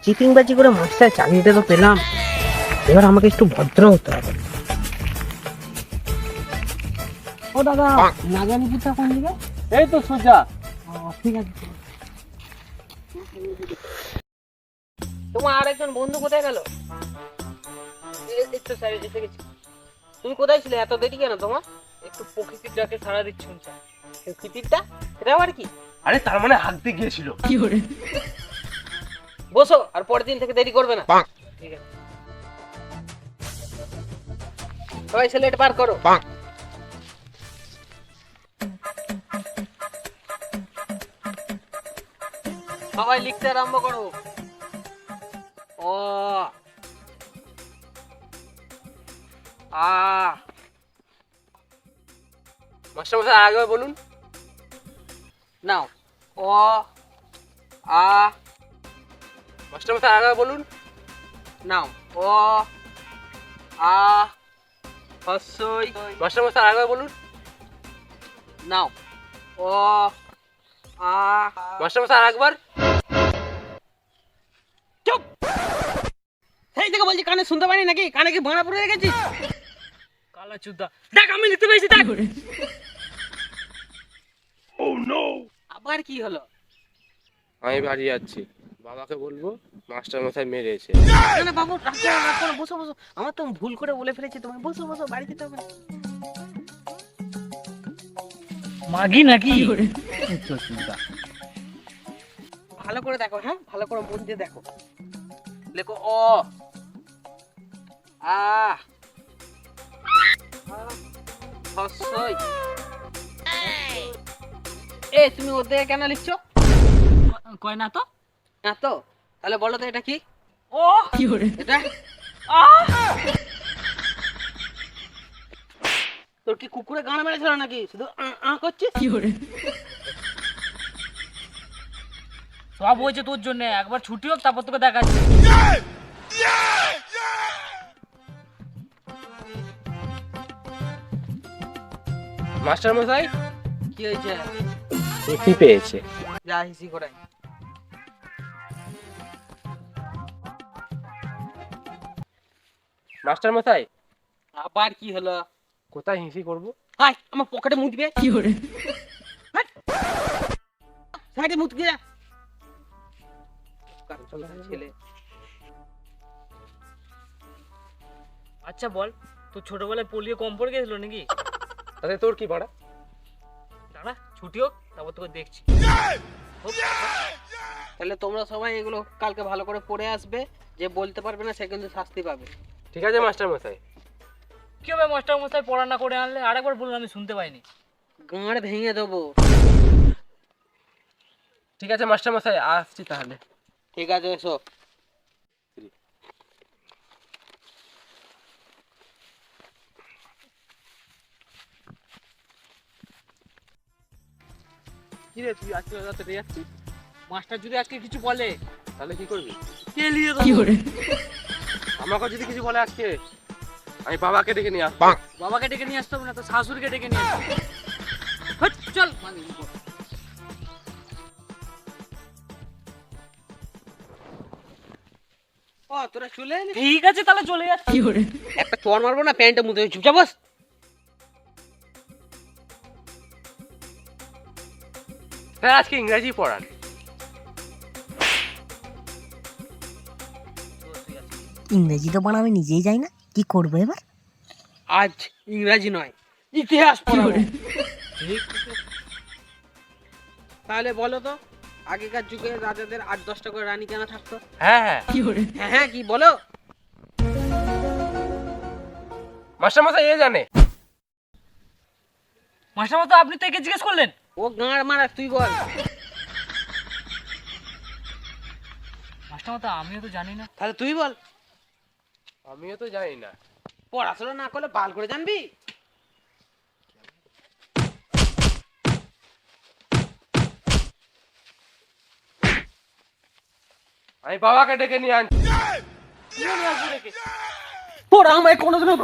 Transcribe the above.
চিটিংবাজি করে মাস্টার চাকরিটা তো পেলাম, এবার আমাকে একটু ভদ্র হতে হবে। ও দাদা, নাগানিপুরটা কোন দিকে? এই তো সোজা। ঠিক আছে। তোমার আরেকজন বন্ধু কোথায় গেল? একটু স্যার এসে গেছি। তুমি কোথায় ছিলে? এত দেরি কেন তোমার? একটু প্রকৃতির ডাকে সাড়া দিচ্ছি। প্রকৃতিরটা এটা আবার কি? আরে তার মানে হাঁটতে গিয়েছিল। বসো, আর পরের দিন থেকে দেরি করবে না। ঠিক আছে। সবাই সিলেট পার করো। সবাই লিখতে আরম্ভ করো। ও আ মাস্টার মশাই আগে বলুন। নাও। ও আ মাস্টার মশাই আগে বলুন। নাও। ও আ হস্যই। মাস্টার মশাই আগে বলুন। নাও। ও আ মাস্টার মশাই আরেকবার। চুপ! সেই থেকে বলছি, কানে শুনতে পারি নাকি? কানে কি ভাঙা পড়ে গেছিস? কালা চুদা, দেখ আমি লিখতে পেরেছি, দেখ। আবার কি হলো? আমি বাড়ি যাচ্ছি, বাবাকে বলবো মাস্টার মশাই মেরেছে। না না বাবু, রাগ করো, রাগ করো, বসো বসো। আমার তো ভুল করে বলে ফেলেছি তোমায়। বসো বসো, বাড়ি যেতে হবে না। মাগি নাকি? ভালো করে দেখো, হ্যাঁ, ভালো করে মন দিয়ে দেখো। লেখো ও আ হস্যই। এ তুমি ওদের কেন লিখছো? কয় না তো। না তো? তাহলে বলো তো এটা কি? ও কি করে এটা তোর কি কুকুরে গান মেরেছিল নাকি? শুধু করছিস? সব হয়েছে তোর জন্য। একবার ছুটি হোক, তারপর তোকে দেখাচ্ছি। মাস্টার মশাই কি হয়েছে? হিসি পেয়েছে। যা হিসি করে। মাস্টার মশাই আবার কি হলো? কোথায় হিসি করবো? হাই, আমার পকেটে মুখ দিবে। কি করে? সাইডে মুখ দিয়ে ছেলে। আচ্ছা বল, তোর ছোটবেলায় পোলিও কম পড়ে গেছিল নাকি? তাতে তোর কি ভাড়া? দাঁড়া ছুটি হোক, তারপর তোকে দেখছি। তাহলে তোমরা সবাই এগুলো কালকে ভালো করে পড়ে আসবে। যে বলতে পারবে না সে কিন্তু শাস্তি পাবে। ঠিক আছে মাস্টার মশাই। কি হবে মাস্টার মশাই পড়া না করে আনলে? আরেকবার বলুন, আমি শুনতে পাইনি। গাঁড় ভেঙে দেবো। ঠিক আছে মাস্টার মশাই, আসছি তাহলে। ঠিক আছে, এসো। কি রে, তুই আজকে রাতে রেগে যাচ্ছিস? মাস্টার যদি আজকে কিছু বলে তাহলে কি করবি? কেলিয়ে দেবো। আমাকে যদি কিছু বলে আজকে, আমি বাবাকে ডেকে নিয়ে আসবো। বাবাকে ডেকে নিয়ে আসতে হবে না, তো শাশুড়িকে ডেকে নিয়ে আসতে হবে। হট, চল। ও তোরা চলে এলি? ঠিক আছে তাহলে চলে যাচ্ছি। একটা চড় মারবো না, প্যান্টের মধ্যে চুপচাপ বস। স্যার আজকে ইংরেজি পড়ান। ইংরেজি তো পড়া আমি নিজেই যাই না, কি করবো এবার? আজ ইংরাজি নয়, ইতিহাস পড়াবো। তাহলে বলো তো, আগেকার যুগে রাজাদের 8-10টা করে রানী কেন থাকতো? হ্যাঁ হ্যাঁ হ্যাঁ হ্যাঁ, কি বলো? মাস্টার মশাই এ জানে। মাস্টার মশাই আপনি তো একে জিজ্ঞেস করলেন। ও গাঁড় মারা, তুই বল। মাস্টার মশাই আমিও তো জানি না। তাহলে তুই বল। আমিও তো জানি না। পড়াশোনা না করলে বাল করে জানবি? আমি বাবাকে ডেকে নিয়ে আনছি। তোরা আমায় কোনোদিনও